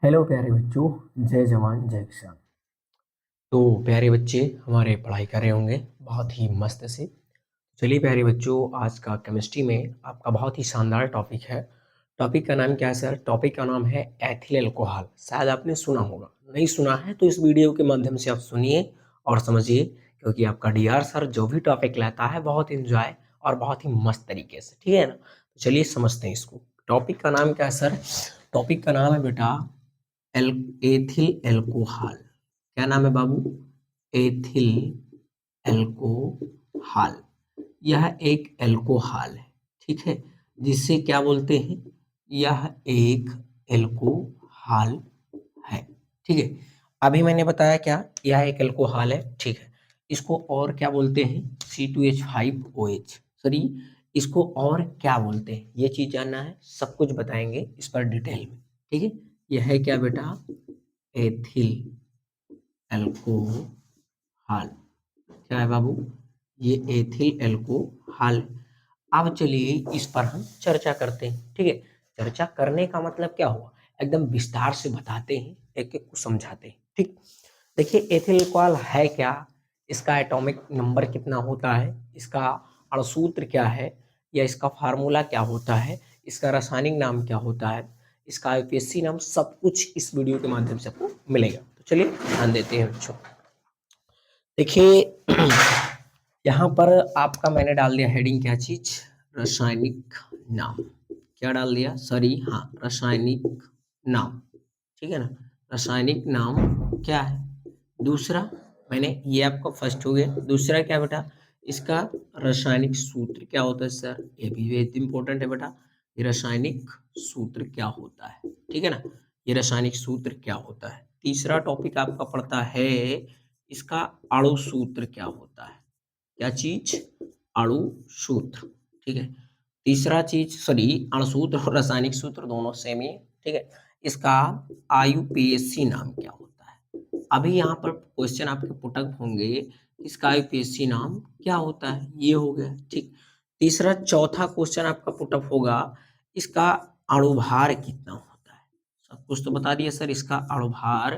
Hello प्यारे बच्चों। जय जवान जय किसान। तो प्यारे बच्चे हमारे पढ़ाई कर रहे होंगे बहुत ही मस्त से। चलिए प्यारे बच्चों, आज का केमिस्ट्री में आपका बहुत ही शानदार टॉपिक है। टॉपिक का नाम क्या है सर? टॉपिक का नाम है एथिल अल्कोहल। शायद आपने सुना होगा, नहीं सुना है तो इस वीडियो के माध्यम से आप सुनिए और समझिए, क्योंकि आपका डीआर सर जो भी टॉपिक लाता है बहुत इंजॉय और बहुत ही मस्त तरीके से, ठीक है ना। तो चलिए समझते हैं इसको। टॉपिक का नाम क्या है सर? टॉपिक का नाम है बेटा एल एथिल एल्कोहल। क्या नाम है बाबू? Ethyl alcohol. यह एक एल्कोहल है, ठीक है, जिसे क्या बोलते हैं? यह एक एल्कोहल है, ठीक है। अभी मैंने बताया क्या, यह एक एल्कोहल है, ठीक है। इसको और क्या बोलते हैं? C2H5OH। सॉरी, इसको और क्या बोलते हैं ये चीज जानना है, सब कुछ बताएंगे इस पर डिटेल में, ठीक है। यह है क्या बेटा? Ethyl alcohol. क्या है बाबू? ये एथिल एल्कोहल। अब चलिए इस पर हम चर्चा करते हैं, ठीक है। चर्चा करने का मतलब क्या हुआ, एकदम विस्तार से बताते हैं, एक एक को समझाते हैं, ठीक। देखिए एथिल अल्कोहल है क्या, इसका एटॉमिक नंबर कितना होता है, इसका अणुसूत्र क्या है, या इसका फार्मूला क्या होता है, इसका रासायनिक नाम क्या होता है, इसका आईपीएससी नाम, सब कुछ इस वीडियो के माध्यम से आपको मिलेगा। तो चलिए ध्यान देते हैं बच्चों। देखिए यहाँ पर आपका मैंने डाल दिया हेडिंग, क्या चीज? रासायनिक नाम। क्या डाल दिया? सॉरी, हाँ, रासायनिक नाम, ठीक है ना। रासायनिक नाम क्या है? दूसरा, मैंने ये आपका फर्स्ट हो गया। दूसरा क्या बेटा? इसका रासायनिक सूत्र क्या होता है सर? ये भी वेरी इंपॉर्टेंट है बेटा। ये रासायनिक सूत्र क्या होता है, ठीक है ना। ये रासायनिक सूत्र क्या होता है। तीसरा टॉपिक आपका पड़ता है, इसका अणु सूत्र क्या होता है। क्या चीज? अणु सूत्र, ठीक है। तीसरा चीज, सॉरी, अणुसूत्र और रासायनिक सूत्र दोनों सेम ही है, ठीक है। इसका आईयूपीएसी नाम क्या होता है। अभी यहाँ पर क्वेश्चन आपके पुटअप होंगे, इसका आईयूपीएसी नाम क्या होता है, ये हो गया, ठीक। तीसरा चौथा क्वेश्चन आपका पुटअप होगा, इसका अणुभार कितना होता है। सब कुछ तो बता दिया सर, इसका अणुभार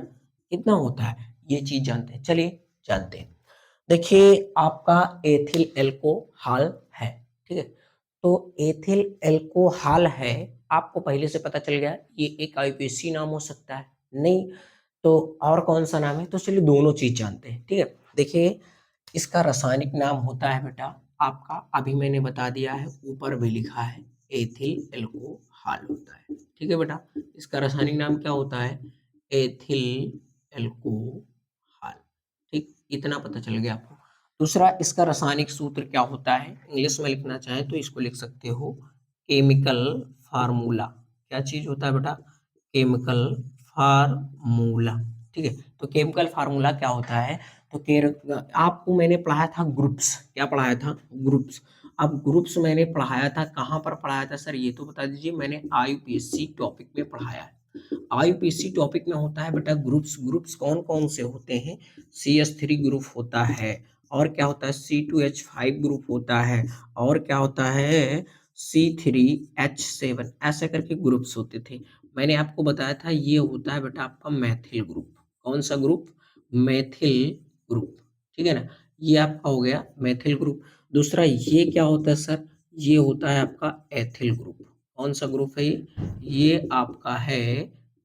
कितना होता है, ये चीज जानते हैं। चलिए जानते हैं। देखिए आपका एथिल एल्कोहल है, ठीक है। तो एथिल एल्कोहल है, आपको पहले से पता चल गया ये एक आईपीएसी नाम हो सकता है, नहीं तो और कौन सा नाम है। तो चलिए दोनों चीज जानते हैं, ठीक है। देखिए इसका रासायनिक नाम होता है बेटा आपका, अभी मैंने बता दिया है, ऊपर भी लिखा है, एथिल एल्कोहल होता है, ठीक है बेटा। इसका रासायनिक नाम क्या होता है? एथिल एल्कोहल, ठीक, इतना पता चल गया आपको। दूसरा, इसका रासायनिक सूत्र क्या होता है, इंग्लिश में लिखना चाहे तो इसको लिख सकते हो केमिकल फार्मूला। क्या चीज होता है बेटा? केमिकल फार्मूला, ठीक है। तो केमिकल फार्मूला क्या होता है? तो आपको मैंने पढ़ाया था ग्रुप्स। क्या पढ़ाया था? ग्रुप्स। अब ग्रुप्स मैंने पढ़ाया था, कहाँ पर पढ़ाया था सर, ये तो बता दीजिए। मैंने आईयूपीएससी टॉपिक में पढ़ाया है। आईयूपीएससी टॉपिक में होता है बेटा ग्रुप्स। ग्रुप्स कौन कौन से होते हैं? CH3 ग्रुप होता है, और क्या होता है? C2H5 ग्रुप होता है, और क्या होता है? C3H7, ऐसे करके ग्रुप्स होते थे। मैंने आपको बताया था ये होता है बेटा आपका मैथिल ग्रुप। कौन सा ग्रुप? मैथिल ग्रुप, ठीक है ना। ये आपका हो गया मैथिल ग्रुप। दूसरा ये क्या होता है सर? ये होता है आपका एथिल ग्रुप। कौन सा ग्रुप है ये आपका है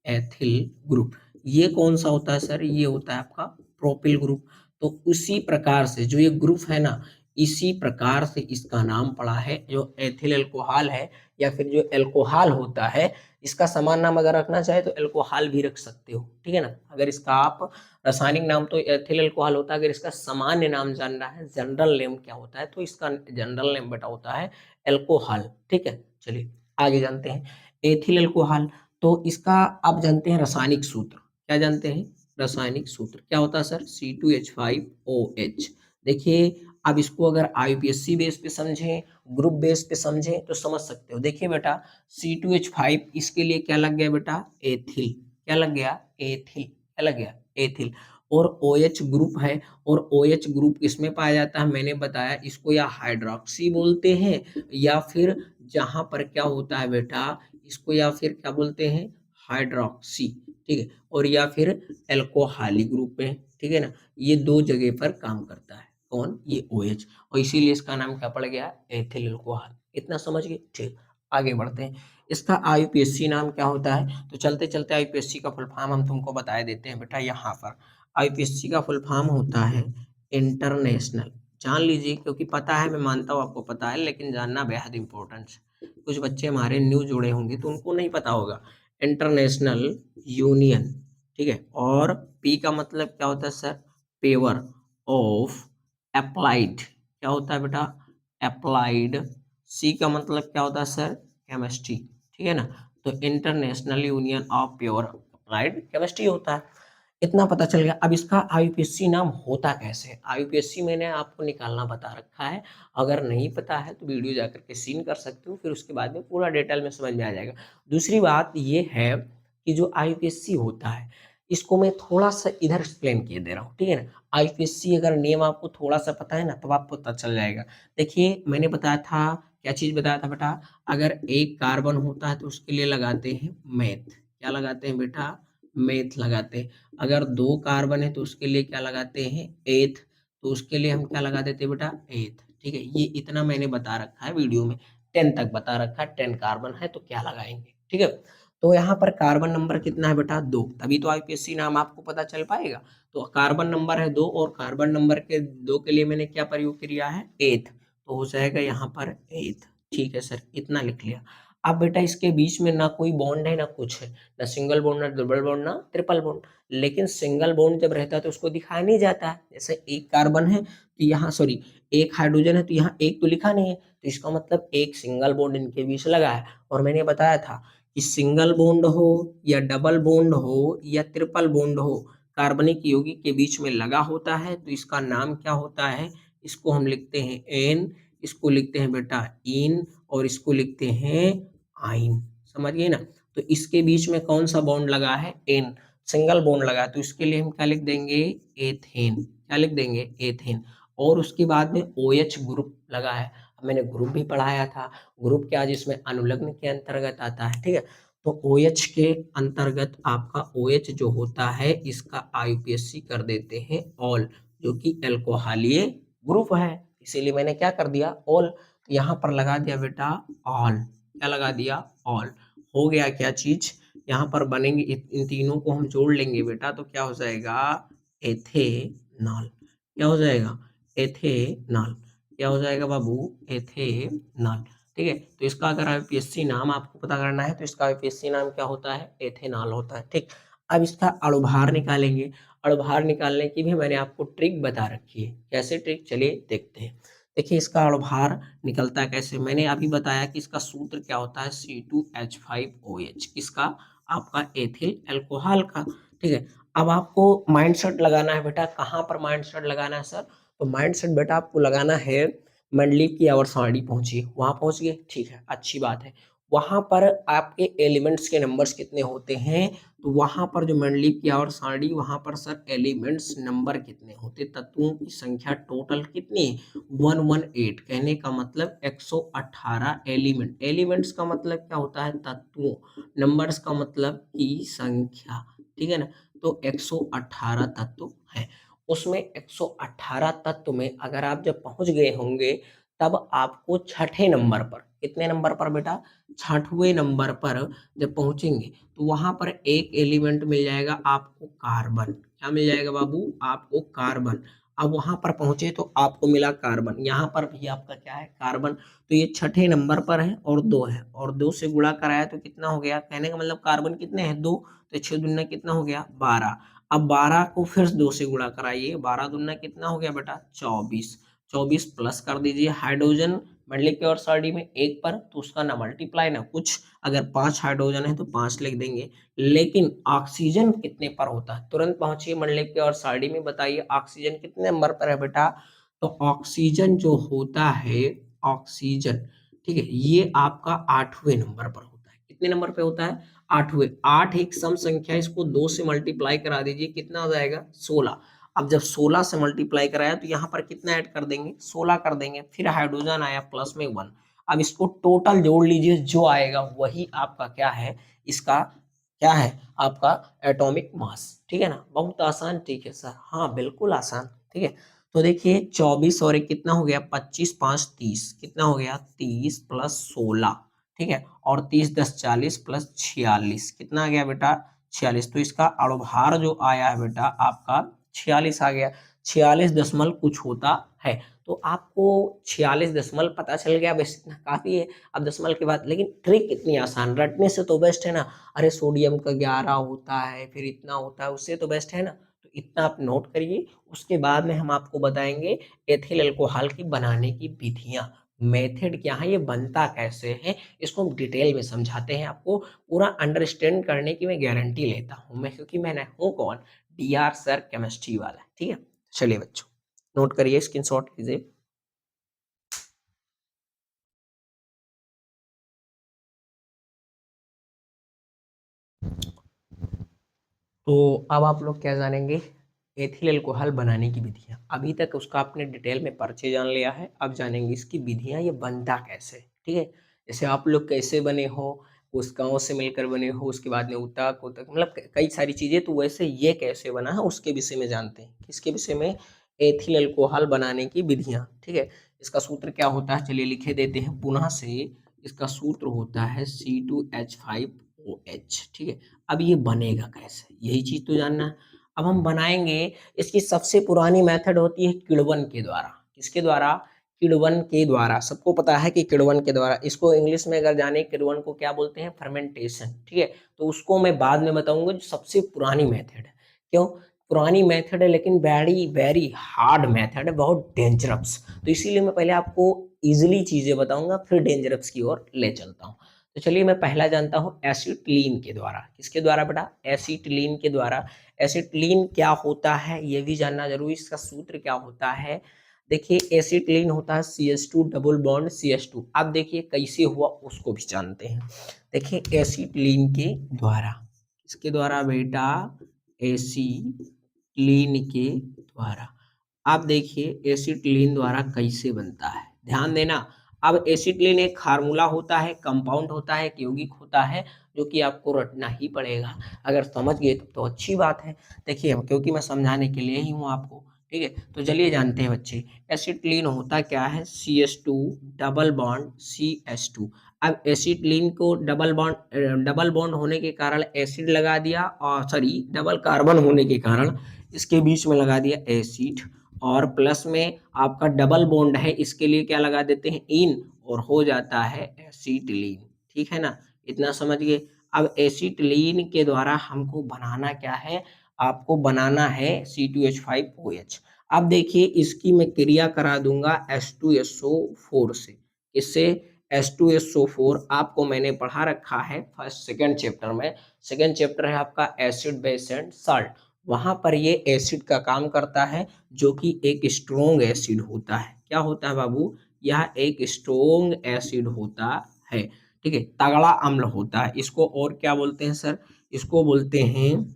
एथिल ग्रुप। ये कौन सा होता है सर? ये होता है आपका प्रोपिल ग्रुप। तो उसी प्रकार से जो ये ग्रुप है ना, इसी प्रकार से इसका नाम पड़ा है, जो एथिल अल्कोहल है, या फिर जो अल्कोहल होता है, इसका समान नाम अगर रखना चाहे तो अल्कोहल भी रख सकते हो, ठीक है ना। अगर इसका आप रासायनिक नाम तो एथिल अल्कोहल होता है, अगर इसका सामान्य नाम जानना है, जनरल नेम क्या होता है, तो इसका जनरल नेम बेटा होता है अल्कोहल, ठीक है। चलिए आगे जानते हैं एथिल अल्कोहल। तो इसका आप जानते हैं रासायनिक सूत्र। क्या जानते हैं? रासायनिक सूत्र क्या होता है सर? C2H5OH। देखिए अब इसको अगर आईपीएससी बेस पे समझें, ग्रुप बेस पे समझें तो समझ सकते हो। देखिए बेटा C2H5, इसके लिए क्या लग गया बेटा? एथिल। क्या लग गया? एथिल। क्या लग गया? एथिल। और OH ग्रुप है, और OH ग्रुप इसमें पाया जाता है, मैंने बताया इसको या हाइड्रोक्सी बोलते हैं, या फिर जहां पर क्या होता है बेटा, इसको या फिर क्या बोलते हैं? हाइड्रोक्सी, ठीक है, और या फिर एल्कोहली ग्रुप में, ठीक है ना, ये दो जगह पर काम करता है। कौन? ये OH, और इसीलिए इसका नाम क्या पड़ गया? Ethyl alcohol. इतना समझ गए? ठीक, आगे बढ़ते हैं। इसका IUPAC नाम क्या होता है? तो चलते चलते IUPAC का फुल फॉर्म हम तुमको बता देते हैं बेटा यहाँ पर। IUPAC का फुल फॉर्म होता है इंटरनेशनल, जान लीजिए, क्योंकि पता है, मैं मानता हूँ आपको पता है, लेकिन जानना बेहद इंपॉर्टेंट है। कुछ बच्चे हमारे न्यू जुड़े होंगे तो उनको नहीं पता होगा। इंटरनेशनल यूनियन, ठीक है, और पी का मतलब क्या होता है सर? पेवर ऑफ अप्लाइड, क्या होता है बेटा? अप्लाइड। सी का मतलब क्या होता है सर? केमिस्ट्री, ठीक है ना, तो international union of pure applied chemistry होता है। इतना पता चल गया। अब इसका IUPAC नाम होता कैसे है? IUPAC मैंने आपको निकालना बता रखा है, अगर नहीं पता है तो वीडियो जाकर के सीन कर सकते हो, फिर उसके बाद में पूरा डिटेल में समझ में आ जाएगा। दूसरी बात ये है कि जो IUPAC होता है, इसको मैं थोड़ा सा इधर एक्सप्लेन किए दे रहा हूँ, ठीक है ना। IUPAC अगर नेम आपको थोड़ा सा पता है ना, तब आपको पता चल जाएगा। देखिए, मैंने बताया था, क्या चीज़ बताया था बेटा? अगर एक कार्बन होता है तो उसके लिए लगाते हैं मेथ, क्या लगाते हैं बेटा? मेथ लगाते हैं। अगर दो कार्बन है तो उसके लिए क्या लगाते हैं? एथ, तो उसके लिए हम क्या लगा देते हैं बेटा? एथ, ठीक है। ये इतना मैंने बता रखा है वीडियो में, 10 तक बता रखा है, 10 कार्बन है तो क्या लगाएंगे, ठीक है। तो यहाँ पर कार्बन नंबर कितना है बेटा? 2, तभी तो IUPAC नाम आपको पता चल पाएगा। तो कार्बन नंबर है 2, और कार्बन नंबर के 2 के लिए मैंने क्या प्रयोग किया है? एथ, तो हो जाएगा यहाँ पर एथ, ठीक है सर, इतना लिख लिया। अब बेटा इसके बीच में ना कोई बॉन्ड है ना कुछ है, ना सिंगल बॉन्ड, ना डबल बॉन्ड, ना ट्रिपल बॉन्ड। लेकिन सिंगल बॉन्ड जब रहता है तो उसको दिखाया नहीं जाता है। जैसे एक कार्बन है तो यहाँ, सॉरी, एक हाइड्रोजन है तो यहाँ एक तो लिखा नहीं है, तो इसका मतलब एक सिंगल बॉन्ड इनके बीच लगा है। और मैंने बताया था कि सिंगल बॉन्ड हो या डबल बॉन्ड हो या ट्रिपल बॉन्ड हो, कार्बनिक यौगिक के बीच में लगा होता है तो इसका नाम क्या होता है? इसको हम लिखते हैं एन, इसको लिखते हैं बेटा इन, और इसको लिखते हैं आइन। समझ गए ना? तो इसके बीच में कौन सा बॉन्ड लगा है? एन, सिंगल बॉन्ड लगा है, तो इसके लिए हम क्या लिख देंगे? एथेन, क्या लिख देंगे? एथेन। और उसके बाद में OH ग्रुप लगा है। अब मैंने ग्रुप भी पढ़ाया था, ग्रुप क्या, जिसमें अनुलग्न के अंतर्गत आता है, ठीक है। तो OH के अंतर्गत आपका OH जो होता है, इसका IUPAC कर देते हैं ऑल, जो कि एल्कोहलीय ग्रुप है, इसीलिए मैंने क्या कर दिया? ऑल। तो यहाँ पर लगा दिया बेटा ऑल, क्या लगा दिया? ऑल। हो गया क्या चीज? यहाँ पर बनेंगे, इन तीनों को हम जोड़ लेंगे बेटा, तो क्या हो जाएगा? एथेनॉल। क्या हो जाएगा? एथेनॉल। क्या हो जाएगा बाबू? एथेनॉल, ठीक है। तो इसका अगर IUPAC नाम आपको पता करना है तो इसका IUPAC नाम क्या होता है? एथेनॉल होता है, ठीक। अब इसका अणुभार निकालेंगे। अणुभार निकालने की भी मैंने आपको ट्रिक बता रखी है। कैसे ट्रिक? चलिए देखते हैं। देखिए इसका अणुभार निकलता है कैसे, मैंने अभी बताया कि इसका सूत्र क्या होता है? C2H5OH, किसका? आपका एथिल अल्कोहल का, ठीक है। अब आपको माइंड सेट लगाना है बेटा, कहाँ पर माइंड सेट लगाना है सर? तो माइंड सेट बेटा आपको लगाना है, मंडलीक की आवर्तसारणी पहुंची, वहां पहुंच गए, ठीक है, अच्छी बात है। वहां पर आपके एलिमेंट्स के नंबर्स कितने होते हैं? तो वहां पर जो मंडलीक की आवर्तसारणी, वहां पर सर एलिमेंट्स नंबर कितने होते, तत्वों की संख्या टोटल कितनी? 118, कहने का मतलब 118 एलिमेंट। एलिमेंट्स का मतलब क्या होता है? तत्वों। नंबर्स का मतलब की संख्या, ठीक है ना। तो 118 तत्व है, उसमें 118 तत्व में अगर आप जब पहुंच गए होंगे, तब आपको छठे नंबर पर, कितने नंबर पर बेटा? छठवें नंबर पर जब पहुंचेंगे तो वहां पर एक एलिमेंट मिल जाएगा आपको, कार्बन। क्या मिल जाएगा बाबू? आपको कार्बन। अब वहां पर पहुंचे तो आपको मिला कार्बन, यहाँ पर भी आपका क्या है? कार्बन। तो ये छठे नंबर पर है और 2 है, और 2 से गुणा कराया तो कितना हो गया? कहने का मतलब कार्बन कितने हैं? 2, तो 6 दूना कितना हो गया? 12। अब 12 को फिर 2 से गुणा कराइए, 12 दूना कितना हो गया बेटा? 24। 24 प्लस कर दीजिए हाइड्रोजन मंडलिक के और सारणी में एक पर, तो उसका ना मल्टीप्लाई ना कुछ। अगर 5 हाइड्रोजन है तो 5 लिख देंगे। लेकिन ऑक्सीजन कितने पर होता है? तुरंत पहुंचिए मंडलिक के और सारणी में, बताइए ऑक्सीजन कितने नंबर पर है बेटा? तो ऑक्सीजन जो होता है, ऑक्सीजन, ठीक है, ये आपका 8वें नंबर पर होता है। कितने नंबर पे होता है? 8वें। 8 एक सम संख्या, इसको 2 से मल्टीप्लाई करा दीजिए, कितना हो जाएगा? 16। अब जब 16 से मल्टीप्लाई कराया तो यहाँ पर कितना ऐड कर देंगे? 16 कर देंगे, फिर हाइड्रोजन आया प्लस में 1। अब इसको टोटल जोड़ लीजिए, जो आएगा वही आपका क्या है? इसका क्या है आपका एटॉमिक मास, ठीक है ना। बहुत आसान, ठीक है सर, हाँ बिल्कुल आसान, ठीक है। तो देखिए 24 और एक कितना हो गया, 25 5 30, कितना हो गया 30 प्लस 16, ठीक है। और 30 10 40 प्लस 46, कितना आ गया बेटा 46। तो इसका अणुभार जो आया है बेटा आपका 46 आ गया, 46 दशमलव कुछ होता है। तो आपको 46 दशमलव पता चल गया, बस इतना काफी है। अब दशमलव के बाद, लेकिन ट्रिक इतनी आसान, रटने से तो बेस्ट है ना। अरे सोडियम का 11 होता है, फिर इतना होता है, उससे तो बेस्ट है ना। तो इतना आप नोट करिए, उसके बाद में हम आपको बताएंगे एथिल अल्कोहल की बनाने की विधियां, मेथड क्या है, ये बनता कैसे है, इसको हम डिटेल में समझाते हैं आपको। पूरा अंडरस्टैंड करने की मैं गारंटी लेता हूँ मैं, क्योंकि मैंने हूँ कौन, डीआर सर केमिस्ट्री वाला, ठीक है। चलिए बच्चों, नोट करिए, स्क्रीनशॉट कीजिए। तो अब आप लोग क्या जानेंगे, एथिल अल्कोहल बनाने की विधियां। अभी तक उसका आपने डिटेल में परिचय जान लिया है, अब जानेंगे इसकी विधियां, ये बनता कैसे, ठीक है। जैसे आप लोग कैसे बने हो, उस गांव से मिलकर बने हो, उसके बाद में उतक उतक, मतलब कई सारी चीजें, तो वैसे ये कैसे बना है उसके विषय में जानते हैं। किसके विषय में, एथिल अल्कोहल बनाने की विधियां, ठीक है। इसका सूत्र क्या होता है, चलिए लिखे देते हैं पुनः से। इसका सूत्र होता है C2H5OH, ठीक है। अब ये बनेगा कैसे, यही चीज तो जानना है। अब हम बनाएंगे, इसकी सबसे पुरानी मेथड होती है किण्वन के द्वारा। किसके द्वारा, किण्वन के द्वारा। सबको पता है कि किण्वन के द्वारा, इसको इंग्लिश में अगर जाने किण्वन को क्या बोलते हैं, फर्मेंटेशन, ठीक है। तो उसको मैं बाद में बताऊंगा, जो सबसे पुरानी मेथड है। क्यों पुरानी मेथड है, लेकिन वेरी वेरी हार्ड मेथड है, बहुत डेंजरस। तो इसीलिए मैं पहले आपको इजिली चीजें बताऊंगा, फिर डेंजरस की ओर ले चलता हूँ। तो चलिए मैं पहला जानता हूँ एसिटिलीन के द्वारा। किसके द्वारा बेटा, एसिटिलीन के द्वारा। एसिटिलीन क्या होता है ये भी जानना जरूरी, इसका सूत्र क्या होता है। देखिए एसिटिलीन होता है CH2 डबल बॉन्ड CH2। अब देखिए कैसे हुआ उसको भी जानते हैं। देखिए एसिटिलीन के द्वारा, किसके द्वारा बेटा, एसिटिलीन के द्वारा। अब देखिए एसिटिलीन द्वारा कैसे बनता है, ध्यान देना। अब एसिटिलीन एक फार्मूला होता है, कंपाउंड होता है, एक यौगिक होता है, जो कि आपको रटना ही पड़ेगा। अगर समझ गए तो अच्छी बात है। देखिए क्योंकि मैं समझाने के लिए ही हूँ आपको, ठीक है। तो चलिए जानते हैं बच्चे, एसिटिलीन होता क्या है, CH2 डबल बॉन्ड CH2। अब एसिटिलीन को डबल बॉन्ड होने के कारण एसिड लगा दिया, और सॉरी डबल कार्बन होने के कारण इसके बीच में लगा दिया एसिड, और प्लस में आपका डबल बॉन्ड है, इसके लिए क्या लगा देते हैं, इन, और हो जाता है एसिटिलीन, ठीक है ना। इतना समझ गए। अब एसिटिलीन के द्वारा हमको बनाना क्या है, आपको बनाना है C2H5OH। अब देखिए इसकी मैं क्रिया करा दूंगा H2SO4 से। इससे H2SO4 आपको मैंने पढ़ा रखा है फर्स्ट सेकंड चैप्टर में। सेकंड चैप्टर है आपका एसिड बेस एंड साल्ट। वहां पर ये एसिड का काम करता है, जो कि एक स्ट्रोंग एसिड होता है। क्या होता है बाबू, यह एक स्ट्रोंग एसिड होता है, ठीक है, तगड़ा अम्ल होता है। इसको और क्या बोलते हैं सर, इसको बोलते हैं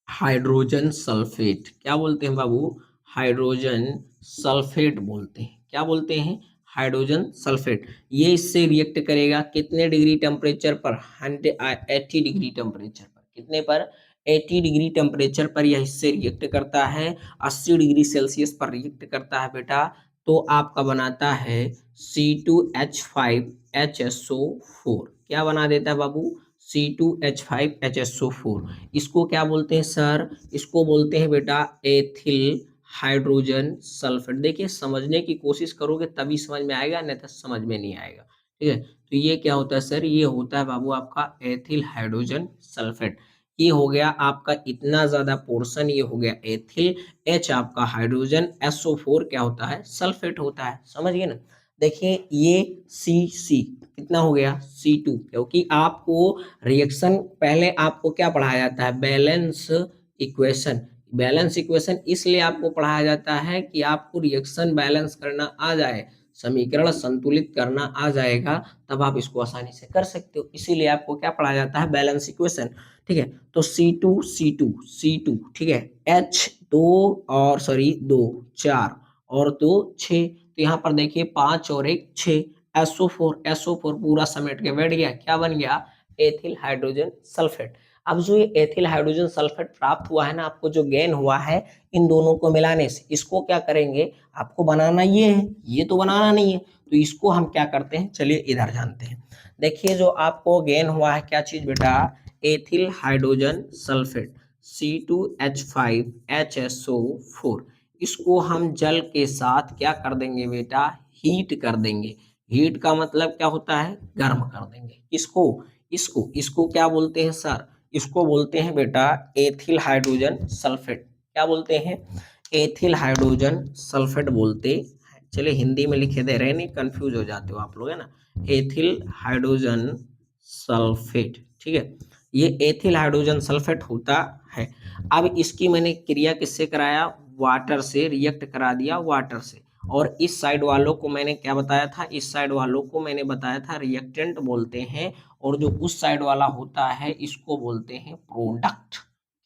हाइड्रोजन सल्फेट। क्या बोलते हैं बाबू, हाइड्रोजन सल्फेट बोलते हैं। क्या बोलते हैं, हाइड्रोजन सल्फेट। ये इससे रिएक्ट करेगा कितने डिग्री टेम्परेचर पर, 180 डिग्री टेम्परेचर पर। कितने पर, 80 डिग्री टेम्परेचर पर यह इससे रिएक्ट करता है। 80 डिग्री सेल्सियस पर रिएक्ट करता है बेटा, तो आपका बनाता है C2H5HSO4। क्या बना देता है बाबू, C2H5HSO4। इसको क्या बोलते हैं सर, इसको बोलते हैं बेटा एथिल हाइड्रोजन सल्फेट। देखिए समझने की कोशिश करोगे तभी समझ में आएगा, नहीं तो समझ में नहीं आएगा, ठीक है। तो ये क्या होता है सर, ये होता है बाबू आपका एथिल हाइड्रोजन सल्फेट। ये हो गया आपका इतना ज्यादा पोर्शन, ये हो गया एथिल, H आपका हाइड्रोजन, SO4 क्या होता है, सल्फेट होता है, समझ गए ना। देखिए ये C कितना हो गया C2, क्योंकि आपको रिएक्शन पहले आपको क्या पढ़ाया जाता है, बैलेंस इक्वेशन। बैलेंस इक्वेशन इसलिए आपको पढ़ाया जाता है कि आपको रिएक्शन बैलेंस करना आ जाए, समीकरण संतुलित करना आ जाएगा, तब आप इसको आसानी से कर सकते हो। इसीलिए आपको क्या पढ़ाया जाता है, बैलेंस इक्वेशन, ठीक है। तो C2 ठीक है, H दो, और सॉरी दो, 4 और दो 6, तो यहाँ पर देखिए 5 और 1 6, SO4 पूरा समेट के बैठ गया, क्या बन गया, एथिल हाइड्रोजन सल्फेट। अब जो ये एथिल हाइड्रोजन सल्फेट प्राप्त हुआ है ना, आपको जो गेन हुआ है इन दोनों को मिलाने से, इसको क्या करेंगे, आपको बनाना ये है, ये तो बनाना नहीं है, तो इसको हम क्या करते हैं, चलिए इधर जानते हैं। देखिए जो आपको गेन हुआ है क्या चीज बेटा, एथिल हाइड्रोजन सल्फेट C2H5HSO4, इसको हम जल के साथ क्या कर देंगे बेटा, हीट कर देंगे। हीट का मतलब क्या होता है, गर्म कर देंगे। इसको इसको इसको क्या बोलते हैं सर, इसको बोलते हैं बेटा एथिल हाइड्रोजन सल्फेट। क्या बोलते हैं, एथिल हाइड्रोजन सल्फेट बोलते हैं। चलिए हिंदी में लिखे दे रहे हैं, नहीं कंफ्यूज हो जाते हो आप लोग, है ना, एथिल हाइड्रोजन सल्फेट, ठीक है, ये एथिल हाइड्रोजन सल्फेट होता है। अब इसकी मैंने क्रिया किससे कराया, वाटर से, रिएक्ट करा दिया वाटर से। और इस साइड वालों को मैंने क्या बताया था, इस साइड वालों को मैंने बताया था रिएक्टेंट बोलते हैं, और जो उस साइड वाला होता है इसको बोलते हैं प्रोडक्ट।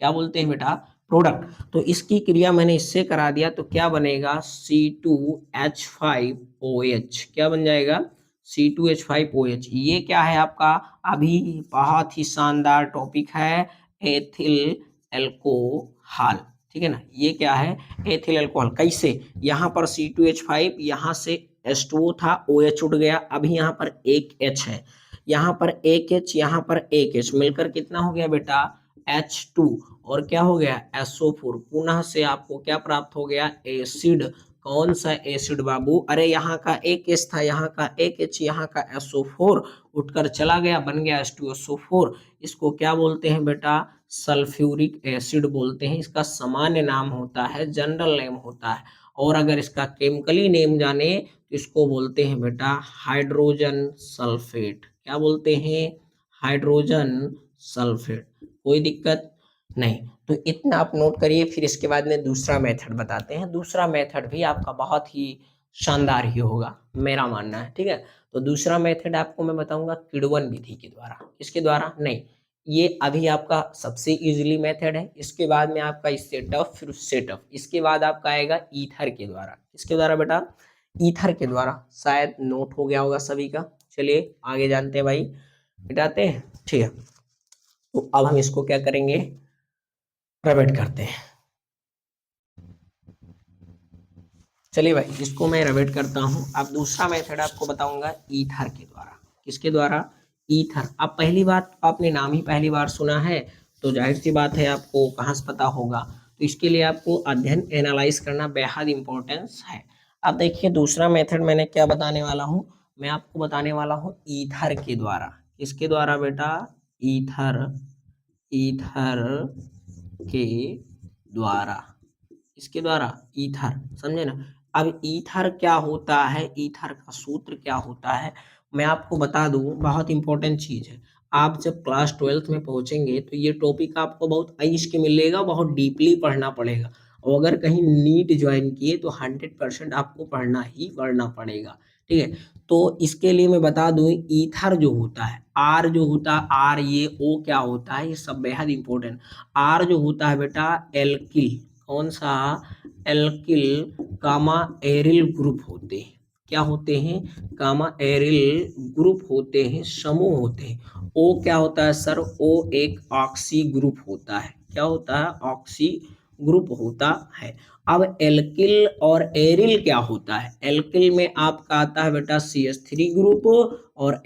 क्या बोलते हैं बेटा, प्रोडक्ट। तो इसकी क्रिया मैंने इससे करा दिया तो क्या बनेगा, C2H5OH, क्या बन जाएगा, C2H5OH। ये क्या है आपका, अभी बहुत ही शानदार टॉपिक है, एथिल एल्कोहल, ठीक है ना, ये क्या है, एथिल एल्कोहल। कैसे, यहाँ पर C2H5, यहाँ से H2O था, OH उड़ गया, अभी यहाँ पर एक H है, यहाँ पर एक H, यहाँ पर एक H, मिलकर कितना हो गया बेटा, H2, और क्या हो गया, SO4। पुनः से आपको क्या प्राप्त हो गया, एसिड। कौन सा एसिड बाबू, अरे यहाँ का एक H था, यहाँ का एक H, यहाँ का SO4 उठकर चला गया, बन गया H2SO4। इसको क्या बोलते हैं बेटा, सल्फ्यूरिक एसिड बोलते हैं। इसका सामान्य नाम होता है, जनरल नेम होता है, और अगर इसका केमिकली नेम जाने तो इसको बोलते हैं बेटा हाइड्रोजन सल्फेट। क्या बोलते हैं, हाइड्रोजन सल्फेट। कोई दिक्कत नहीं, तो इतना आप नोट करिए। फिर इसके बाद में दूसरा मेथड बताते हैं। दूसरा मेथड भी आपका बहुत ही शानदार ही होगा, मेरा मानना है, ठीक है। तो दूसरा मेथड आपको मैं बताऊंगा किण्वन विधि के द्वारा। किसके द्वारा, नहीं, ये अभी आपका सबसे इजीली मेथड है। इसके बाद में आपका इससे टफ, फिर उससे टफ, इसके बाद आपका आएगा ईथर के द्वारा। किसके द्वारा बेटा, ईथर के द्वारा। शायद नोट हो गया होगा सभी का। चलिए आगे जानते हैं भाई, मिटाते हैं, ठीक है। तो अब हम इसको क्या करेंगे, रबेट करते हैं। चलिए भाई इसको मैं रबेट करता हूं। अब दूसरा मेथड आपको बताऊंगा ईथर के द्वारा। किसके द्वारा, ईथर। अब पहली बात, आपने नाम ही पहली बार सुना है, तो जाहिर सी बात है आपको कहाँ से पता होगा। तो इसके लिए आपको अध्ययन एनालाइज करना बेहद इंपॉर्टेंस है। अब देखिए दूसरा मेथड मैंने क्या बताने वाला हूँ, मैं आपको बताने वाला हूँ ईथर के द्वारा। किसके द्वारा बेटा, ईथर, ईथर के द्वारा। इसके द्वारा, ईथर, समझे ना। अब ईथर क्या होता है, ईथर का सूत्र क्या होता है, मैं आपको बता दूं, बहुत इंपॉर्टेंट चीज है। आप जब क्लास 12th में पहुंचेंगे तो ये टॉपिक आपको बहुत आइज के मिलेगा, बहुत डीपली पढ़ना पड़ेगा। और अगर कहीं नीट ज्वाइन किए तो 100% आपको पढ़ना ही पढ़ना पड़ेगा, ठीक है। तो इसके लिए मैं बता दूं, ईथर जो होता है, आर जो होता है, आर, ये ओ क्या होता है, ये सब बेहद इंपॉर्टेंट। आर जो होता है बेटा एल्किल, कौन सा, एल्किल गामा एरिल ग्रुप होते हैं। क्या होते हैं, गामा एरिल ग्रुप होते हैं, समूह होते हैं। ओ क्या होता है सर, ओ एक ऑक्सी ग्रुप होता है। क्या होता है, ऑक्सी ग्रुप होता है। अब एल्किल और एरिल क्या होता है, एल्किल में आपका आता है बेटा CH3 ग्रुप, और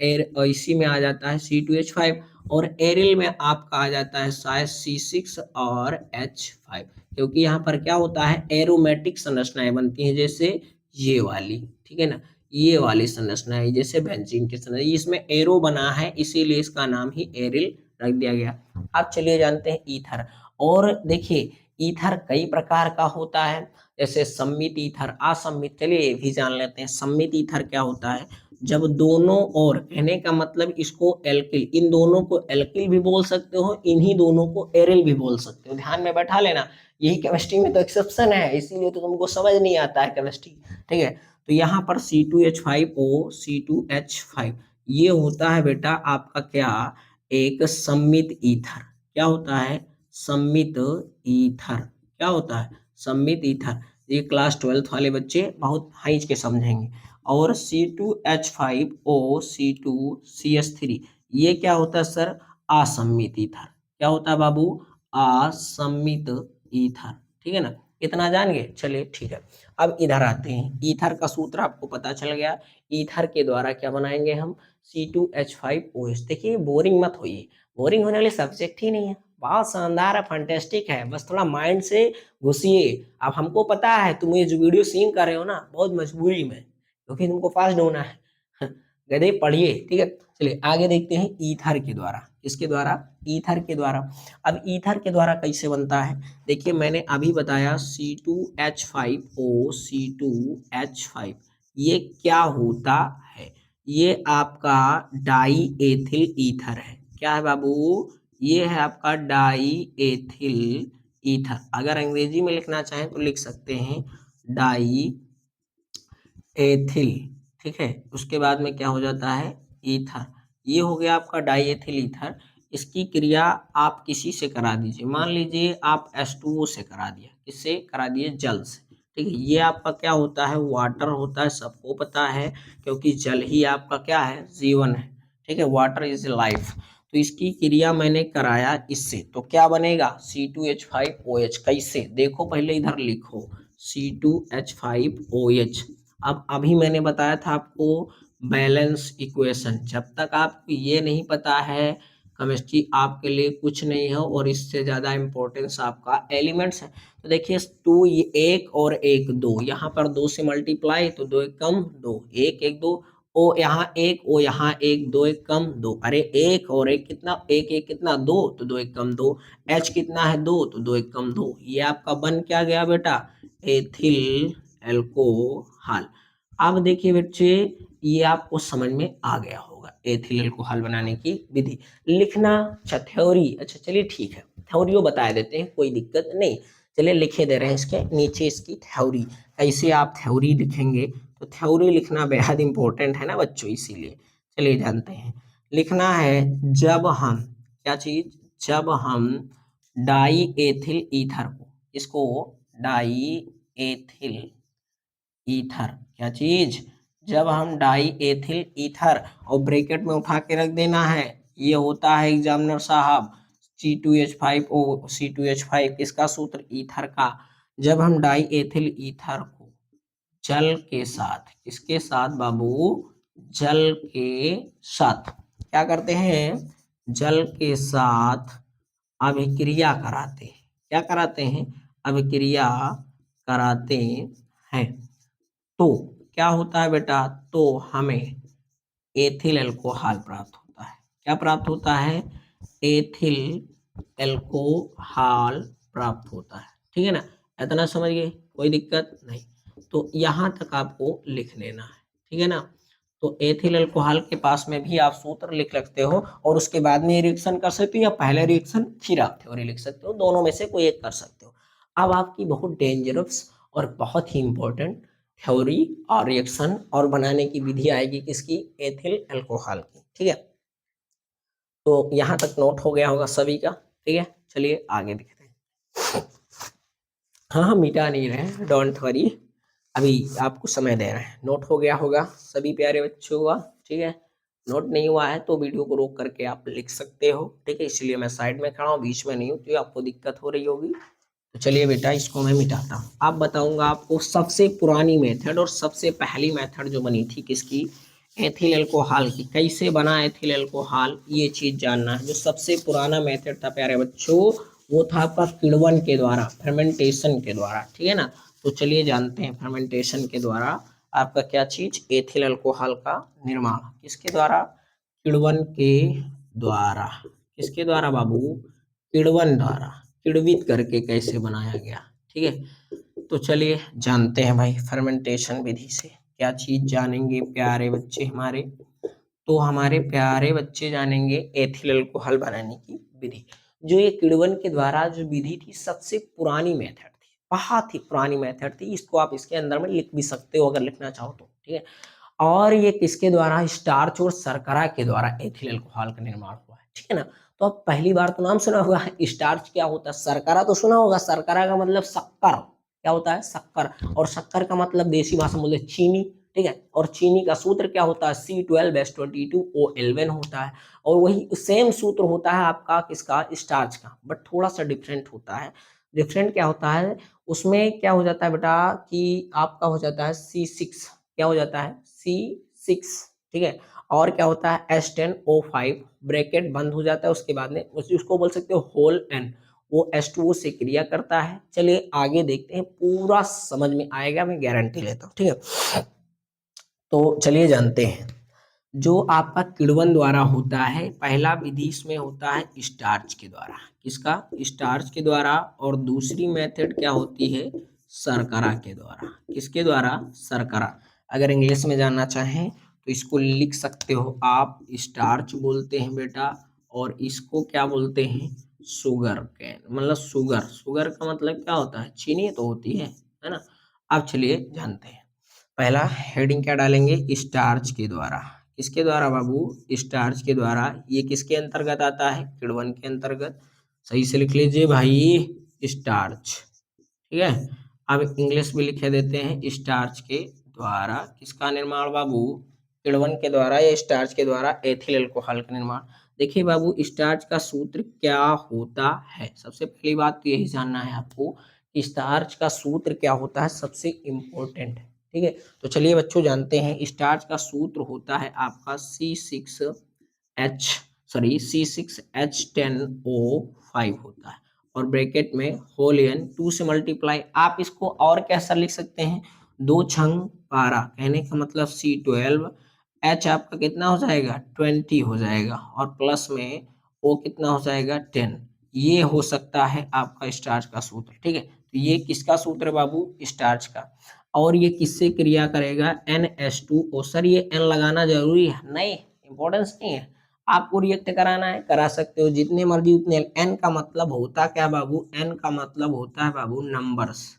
इसी में आ जाता है C2H5, और एरिल में आपका आ जाता है शायद C6 और H5। क्योंकि यहाँ पर क्या होता है, एरोमेटिक संरचनाएं बनती हैं, जैसे ये वाली, ठीक है ना, ये वाली संरचना है, जैसे बेंजीन की संरचना, इसमें एरो बना है, इसीलिए इसका नाम ही एरिल रख दिया गया। अब चलिए जानते हैं ईथर। और देखिए ईथर कई प्रकार का होता है, जैसे सम्मित ईथर, असम्मित। चलिए ये भी जान लेते हैं। सम्मित ईथर क्या होता है, जब दोनों ओर, कहने का मतलब इसको एल्किल, इन दोनों को एल्किल भी बोल सकते हो, इन्हीं दोनों को एरिल भी बोल सकते हो। ध्यान में बैठा लेना, यही केमिस्ट्री में तो एक्सेप्शन है, इसीलिए तो तुमको समझ नहीं आता है केमिस्ट्री, ठीक है। तो यहाँ पर C2H5O, C2H5, ये होता है बेटा आपका क्या, एक सम्मित ईथर। क्या होता है, सम्मित ईथर। क्या होता है, सम्मित ईथर। ये क्लास 12th वाले बच्चे बहुत हाइज के समझेंगे। और C2H5O, C2CH3, ये क्या होता है सर, असम्मित ईथर। क्या होता है बाबू, असमित ईथर, ठीक है ना, इतना जान गए। चलिए ठीक है, अब इधर आते हैं। ईथर का सूत्र आपको पता चल गया। ईथर के द्वारा क्या बनाएंगे हम, C2H5OH। देखिए बोरिंग मत होइए, बोरिंग होने वाले सब्जेक्ट ही नहीं है, बहुत शानदार है, फैंटेस्टिक है, बस थोड़ा माइंड से घुसिए। अब हमको पता है तुम ये जो वीडियो सीन कर रहे हो ना, बहुत मजबूरी में, क्योंकि तुमको फास्ट होना है। गधे पढ़िए, ठीक है। चलिए आगे देखते हैं ईथर के द्वारा। किसके द्वारा, ईथर के द्वारा। अब ईथर के द्वारा कैसे बनता है, देखिए मैंने अभी बताया C2H5O, C2H5, ये क्या होता है, ये आपका डाई एथिल ईथर है। क्या है बाबू, ये है आपका डाई एथिल ईथर। अगर अंग्रेजी में लिखना चाहें तो लिख सकते हैं डाई एथिल, ठीक है। उसके बाद में क्या हो जाता है, ईथर। ये हो गया आपका डाई एथिल ईथर। इसकी क्रिया आप किसी से करा दीजिए, मान लीजिए आप H2O से करा दिया, किससे करा दिए, जल से, ठीक है। ये आपका क्या होता है, वाटर होता है, सबको पता है, क्योंकि जल ही आपका क्या है, जीवन है, ठीक है, वाटर इज लाइफ। तो इसकी क्रिया मैंने कराया इससे, तो क्या बनेगा, C2H5OH। कैसे, देखो पहले इधर लिखो, C2H5OH। अब अभी मैंने बताया था आपको बैलेंस इक्वेशन, जब तक आपको ये नहीं पता है, केमिस्ट्री आपके लिए कुछ नहीं है, और इससे ज़्यादा इम्पोर्टेंस आपका एलिमेंट्स है। तो देखिए टू, ये एक और एक दो, यहाँ पर दो से मल्टीप्लाई, तो दो एक कम दो, एक एक दो, ओ यहाँ एक, ओ यहाँ एक, दो एक कम दो, अरे एक और एक कितना, एक एक कितना, दो, तो दो एक कम दो, H कितना है, दो, तो दो एक कम दो, ये आपका बन क्या गया बेटा, एथिल एल्कोहल। अब देखिए बच्चे, ये आपको समझ में आ गया होगा एथिल एल्कोहल बनाने की विधि। लिखना, अच्छा थ्योरी, अच्छा चलिए ठीक है, थ्योरी बता देते हैं, कोई दिक्कत नहीं। चलिए लिखे दे रहे हैं इसके नीचे इसकी थ्योरी। कैसे आप थ्योरी लिखेंगे, तो थ्योरी लिखना बेहद इंपॉर्टेंट है ना बच्चों, इसीलिए चलिए जानते हैं। लिखना है, जब हम, क्या चीज, जब हम डाई एथिल ईथर को, इसको डाई एथिल ईथर, क्या चीज, जब हम डाई एथिल ईथर, और ब्रैकेट में उठा के रख देना है, ये होता है एग्जामिनर साहब C2H5O, C2H5 किसका सूत्र, ईथर का। जब हम डाई एथिल ईथर को जल के साथ, किसके साथ बाबू, जल के साथ क्या करते हैं, जल के साथ अभिक्रिया कराते हैं, क्या कराते हैं, अभिक्रिया कराते हैं, तो क्या होता है बेटा, तो हमें एथिल एल्कोहल प्राप्त होता है। क्या प्राप्त होता है, एथिल एल्कोहल प्राप्त होता है, ठीक है ना, इतना समझ गए, कोई दिक्कत नहीं। तो यहाँ तक आपको लिख लेना है, ठीक है ना। तो एथिल अल्कोहल के पास में भी आप सूत्र लिख सकते हो, और उसके बाद में रिएक्शन कर सकते हो, या पहले रिएक्शन फिर आप थ्योरी लिख सकते हो, दोनों में से कोई एक कर सकते हो। अब आपकी बहुत डेंजरस और बहुत ही इंपॉर्टेंट थ्योरी और रिएक्शन और बनाने की विधि आएगी, किसकी, एथिल अल्कोहल की, ठीक है। तो यहाँ तक नोट हो गया होगा सभी का, ठीक है। चलिए आगे देखते हैं। हाँ हाँ, मिटा नहीं रहे, डोंट वरी, अभी आपको समय दे रहे हैं। नोट हो गया होगा सभी प्यारे बच्चों का, ठीक है। नोट नहीं हुआ है तो वीडियो को रोक करके आप लिख सकते हो, ठीक है। इसलिए मैं साइड में खड़ा हूँ, बीच में नहीं हूँ, तो आपको दिक्कत हो रही होगी। तो चलिए बेटा, इसको मैं मिटाता हूँ। अब बताऊंगा आपको सबसे पुरानी मेथड और सबसे पहली मेथड जो बनी थी किसकी, एथिल अल्कोहल की। कैसे बना एथिल अल्कोहल, ये चीज जानना है। जो सबसे पुराना मेथड था प्यारे बच्चों, वो था आपका किण्वन के द्वारा, फर्मेंटेशन के द्वारा, ठीक है ना। तो चलिए जानते हैं, फर्मेंटेशन के द्वारा आपका क्या चीज, एथिल अल्कोहल का निर्माण किसके द्वारा, किण्वन के द्वारा। किसके द्वारा बाबू, किण्वन द्वारा, किण्वित करके कैसे बनाया गया, ठीक है। तो चलिए जानते हैं भाई, फर्मेंटेशन विधि से क्या चीज जानेंगे प्यारे बच्चे हमारे, तो हमारे प्यारे बच्चे जानेंगे एथिल अल्कोहल बनाने की विधि। जो ये किण्वन के द्वारा जो विधि थी, सबसे पुरानी मेथड थी, बहुत ही पुरानी मेथड थी। इसको आप इसके अंदर में लिख भी सकते हो अगर लिखना चाहो तो, ठीक है। और ये किसके द्वारा, स्टार्च और शर्करा के द्वारा एथिल अल्कोहल का निर्माण हुआ है, ठीक है ना। तो अब पहली बार तो नाम सुना होगा, स्टार्च क्या होता है, शर्करा तो सुना होगा, शर्करा का मतलब शक्कर, क्या होता है, शक्कर, और शक्कर का मतलब देसी भाषा में बोलते चीनी, ठीक है। और चीनी का सूत्र क्या होता है, C12H22O11 होता है। और वही सेम सूत्र होता है आपका किसका, स्टार्च का, बट थोड़ा सा डिफरेंट होता है। डिफरेंट क्या होता है, उसमें क्या हो जाता है बेटा कि आपका हो जाता है C6, क्या हो जाता है C6, ठीक है। और क्या होता है H10O5, ब्रैकेट बंद हो जाता है, उसके बाद में उसको बोल सकते हो होल N, वो H2O से क्रिया करता है। चलिए आगे देखते हैं, पूरा समझ में आएगा, मैं गारंटी लेता हूँ, ठीक है। तो चलिए जानते हैं, जो आपका किण्वन द्वारा होता है, पहला विधि इसमें होता है स्टार्च के द्वारा, किसका, स्टार्च के द्वारा। और दूसरी मेथड क्या होती है, शर्करा के द्वारा, किसके द्वारा, शर्करा। अगर इंग्लिश में जानना चाहें तो इसको लिख सकते हो आप, स्टार्च बोलते हैं बेटा, और इसको क्या बोलते हैं, शुगर कैन, मतलब शुगर, शुगर का मतलब क्या होता है, चीनी तो होती है ना। अब चलिए जानते हैं, पहला हेडिंग क्या डालेंगे, स्टार्च के द्वारा, किसके द्वारा बाबू, स्टार्च के द्वारा। ये किसके अंतर्गत आता है, किण्वन के अंतर्गत, सही से लिख लीजिए भाई, स्टार्च, ठीक है। अब इंग्लिश में लिखे देते हैं, स्टार्च के द्वारा किसका निर्माण बाबू, किण्वन के द्वारा या स्टार्च के द्वारा एथिल अल्कोहल का निर्माण। देखिए बाबू, स्टार्च का सूत्र क्या होता है, सबसे पहली बात तो यही जानना है आपको, स्टार्च का सूत्र क्या होता है, सबसे इम्पोर्टेंट, ठीक है। तो चलिए बच्चों जानते हैं, स्टार्च का सूत्र होता है आपका C6H10O5 होता है, और ब्रैकेट में होल N, 2 से मल्टीप्लाई, आप इसको और कैसा लिख सकते हैं, 2 छंग 12, कहने का मतलब C12, H आपका कितना हो जाएगा 20 हो जाएगा, और प्लस में O कितना हो जाएगा 10। ये हो सकता है आपका स्टार्च का सूत्र, ठीक है। तो ये किसका सूत्र है बाबू, स्टार्च का। और ये किससे क्रिया करेगा, NH2O। सर ये N लगाना जरूरी है, नहीं, इंपॉर्टेंस नहीं है, आपको रिएक्ट कराना है करा सकते हो जितने मर्जी उतने। N का मतलब होता क्या बाबू, N का मतलब होता है बाबू नंबर्स,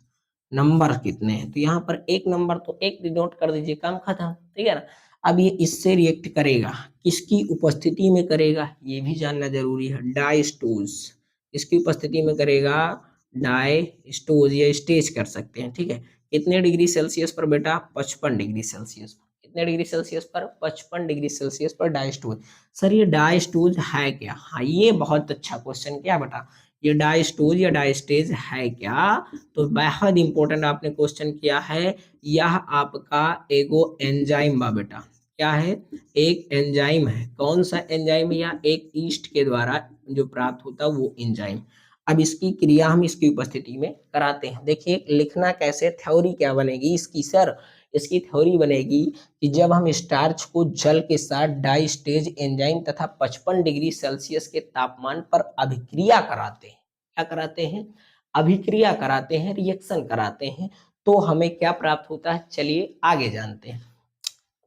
नंबर कितने हैं, तो यहाँ पर एक नंबर तो एक डिनोट कर दीजिए, काम खत्म, ठीक है ना। अब ये इससे रिएक्ट करेगा, किसकी उपस्थिति में करेगा, ये भी जानना जरूरी है, डाइस्टोज, इसकी उपस्थिति में करेगा, डाइस्टोज, या स्टेज कर सकते हैं, ठीक है। कितने डिग्री सेल्सियस पर बेटा, 55 डिग्री सेल्सियस पर, कितने डिग्री सेल्सियस पर, 55 डिग्री सेल्सियस पर डाइस्टोज। सर ये डाइस्टोज है क्या, हाँ ये बहुत अच्छा क्वेश्चन, क्या बेटा ये डाइस्टोज या डाइस्टेज है क्या, तो बेहद इंपॉर्टेंट आपने क्वेश्चन किया है। यह आपका एगो एंजाइम बा बेटा, क्या है, एक एंजाइम है, कौन सा एंजाइम, या एक ईस्ट के द्वारा जो प्राप्त होता है वो एंजाइम। अब इसकी क्रिया हम इसकी उपस्थिति में कराते हैं, देखिए लिखना कैसे, थ्योरी क्या बनेगी इसकी सर, इसकी थ्योरी बनेगी कि जब हम स्टार्च को जल के साथ डाई स्टेज एंजाइम तथा 55 डिग्री सेल्सियस के तापमान पर अभिक्रिया कराते हैं, क्या कराते हैं, अभिक्रिया कराते हैं, रिएक्शन कराते हैं, तो हमें क्या प्राप्त होता है, चलिए आगे जानते हैं।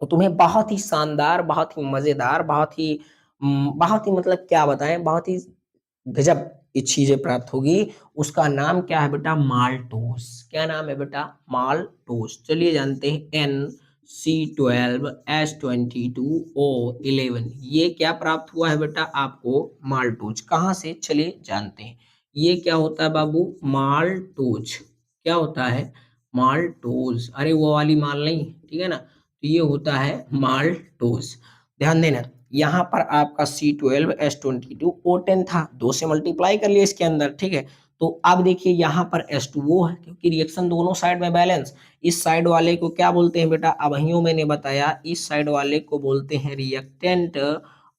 तो तुम्हें बहुत ही शानदार, बहुत ही मजेदार, बहुत ही मतलब क्या बताएं, बहुत ही गजब ये चीजें प्राप्त होगी। उसका नाम क्या है बेटा, माल्टोस, क्या नाम है बेटा, माल्टोस। चलिए जानते हैं, NC12H22O11, ये क्या प्राप्त हुआ है बेटा आपको, माल्टोज, कहाँ से, चलिए जानते हैं। ये क्या होता है बाबू, माल्टोज, क्या होता है, माल्टोज, अरे वो वाली माल नहीं, ठीक है ना, तो ये होता है माल्टोज। ध्यान देना, यहाँ पर आपका C12H22O10 था, 2 से मल्टीप्लाई कर लिया इसके अंदर, ठीक है। तो अब देखिए यहाँ पर H2O है, क्योंकि रिएक्शन दोनों साइड में बैलेंस, इस साइड वाले को क्या बोलते हैं बेटा, अब अभियो मैंने बताया, इस साइड वाले को बोलते हैं रिएक्टेंट,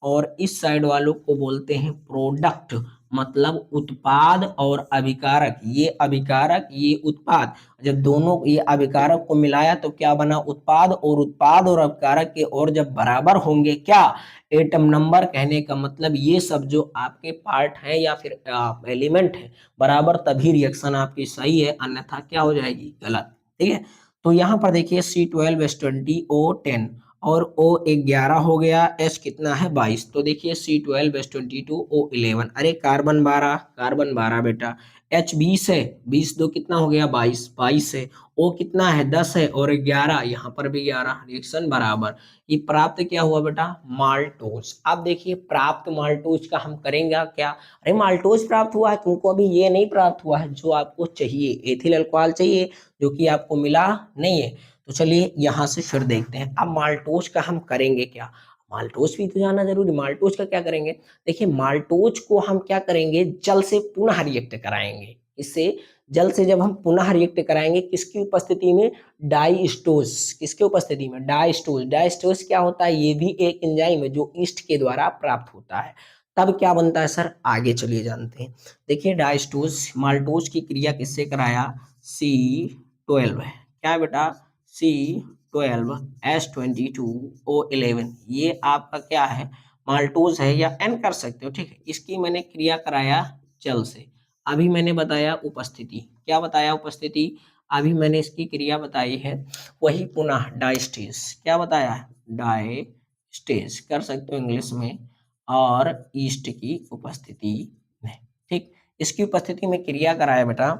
और इस साइड वालों को बोलते हैं प्रोडक्ट, मतलब उत्पाद और अभिकारक, ये अभिकारक ये उत्पाद, जब दोनों ये अभिकारक को मिलाया तो क्या बना, उत्पाद, और उत्पाद और अभिकारक के और जब बराबर होंगे क्या, एटम नंबर, कहने का मतलब ये सब जो आपके पार्ट हैं या फिर एलिमेंट है बराबर, तभी रिएक्शन आपकी सही है, अन्यथा क्या हो जाएगी, गलत, ठीक है। तो यहाँ पर देखिए C12H20O10 और O11 हो गया, H कितना है 22, तो देखिए C12H22O11, अरे कार्बन 12 बेटा, H 20 है, 20 दो कितना हो गया 22, 22 है, O कितना है 10 है, और 11, यहाँ पर भी 11, रिएक्शन बराबर। ये प्राप्त क्या हुआ बेटा, माल्टोज। अब देखिए प्राप्त माल्टोज का हम करेंगे क्या, अरे माल्टोज प्राप्त हुआ है, तुमको अभी ये नहीं प्राप्त हुआ है जो आपको चाहिए, एथिल अल्कोहल चाहिए, जो कि आपको मिला नहीं है। तो चलिए यहाँ से फिर देखते हैं। अब माल्टोज का हम करेंगे क्या, माल्टोज भी तो जानना जरूरी। माल्टोज का क्या करेंगे, देखिए माल्टोज को हम क्या करेंगे, जल से पुनः रिएक्ट कराएंगे। इससे जल से जब हम पुनः रिएक्ट कराएंगे, किसकी उपस्थिति में, डाइस्टोज, किसके उपस्थिति में, डाइस्टोज। डाइस्टोज क्या होता है, ये भी एक एंजाइम है जो ईस्ट के द्वारा प्राप्त होता है। तब क्या बनता है सर, आगे चलिए जानते हैं। देखिए डाइस्टोज माल्टोज की क्रिया किससे कराया, C12 है, क्या है बेटा, C12H22O11, ये आपका क्या है, माल्टोज है, या एन कर सकते हो, ठीक है। इसकी मैंने क्रिया कराया जल से। अभी मैंने बताया उपस्थिति, क्या बताया उपस्थिति, अभी मैंने इसकी क्रिया बताई है, वही पुनः डाइस्टेज, क्या बताया है, डाइस्टेज कर सकते हो इंग्लिश में, और ईस्ट की उपस्थिति में, ठीक। इसकी उपस्थिति में क्रिया कराया बेटा,